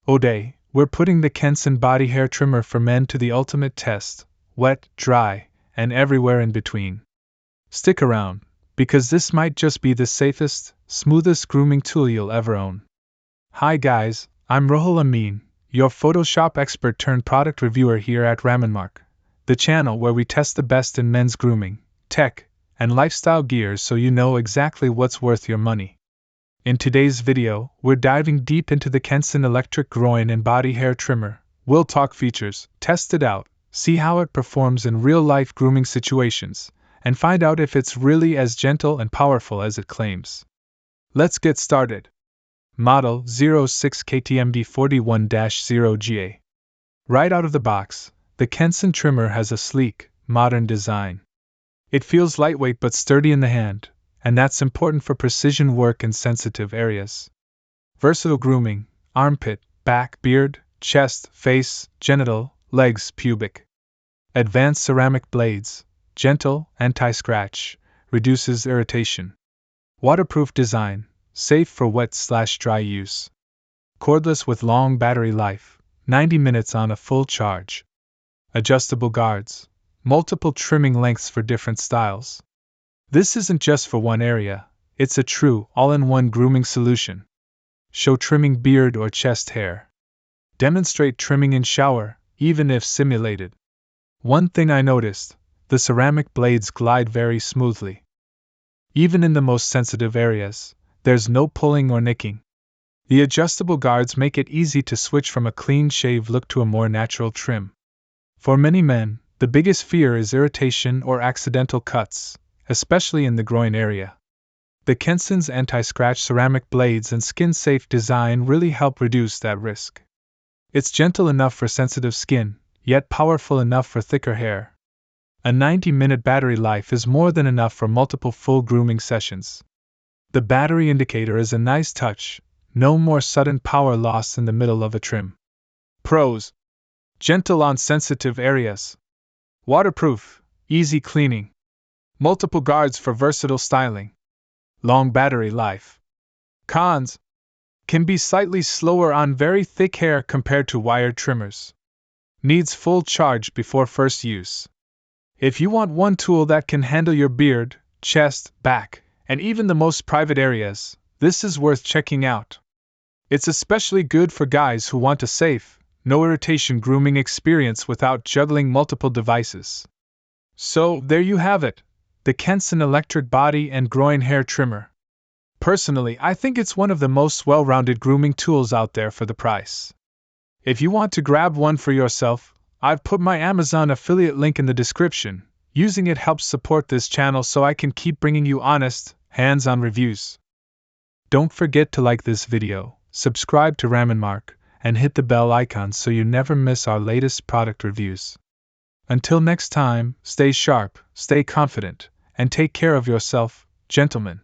Today, we're putting the Kensen body hair trimmer for men to the ultimate test, wet, dry, and everywhere in between. Stick around, because this might just be the safest, smoothest grooming tool you'll ever own. Hi guys, I'm Ruhul Amin, your Photoshop expert turned product reviewer here at Raminmark, the channel where we test the best in men's grooming, tech, and lifestyle gears so you know exactly what's worth your money. In today's video, we're diving deep into the Kensen electric groin and body hair trimmer. We'll talk features, test it out, see how it performs in real-life grooming situations, and find out if it's really as gentle and powerful as it claims. Let's get started. Model 06KTMB41-0GA. Right out of the box, the Kensen trimmer has a sleek, modern design. It feels lightweight but sturdy in the hand, and that's important for precision work in sensitive areas. Versatile grooming: armpit, back, beard, chest, face, genital, legs, pubic. Advanced ceramic blades: gentle, anti-scratch, reduces irritation. Waterproof design: safe for wet/dry use. Cordless with long battery life, 90 minutes on a full charge. Adjustable guards: multiple trimming lengths for different styles. This isn't just for one area, it's a true, all-in-one grooming solution. Show trimming beard or chest hair. Demonstrate trimming in shower, even if simulated. One thing I noticed: the ceramic blades glide very smoothly. Even in the most sensitive areas, there's no pulling or nicking. The adjustable guards make it easy to switch from a clean-shave look to a more natural trim. For many men, the biggest fear is irritation or accidental cuts, especially in the groin area. The Kensen's anti-scratch ceramic blades and skin-safe design really help reduce that risk. It's gentle enough for sensitive skin, yet powerful enough for thicker hair. A 90-minute battery life is more than enough for multiple full grooming sessions. The battery indicator is a nice touch, no more sudden power loss in the middle of a trim. Pros: gentle on sensitive areas. Waterproof, easy cleaning. Multiple guards for versatile styling. Long battery life. Cons: can be slightly slower on very thick hair compared to wired trimmers. Needs full charge before first use. If you want one tool that can handle your beard, chest, back, and even the most private areas, this is worth checking out. It's especially good for guys who want a safe, no irritation grooming experience without juggling multiple devices. So, there you have it, the Kensen electric body and groin hair trimmer. Personally, I think it's one of the most well-rounded grooming tools out there for the price. If you want to grab one for yourself, I've put my Amazon affiliate link in the description. Using it helps support this channel so I can keep bringing you honest, hands-on reviews. Don't forget to like this video, subscribe to Raminmark, and hit the bell icon so you never miss our latest product reviews. Until next time, stay sharp, stay confident, and take care of yourself, gentlemen.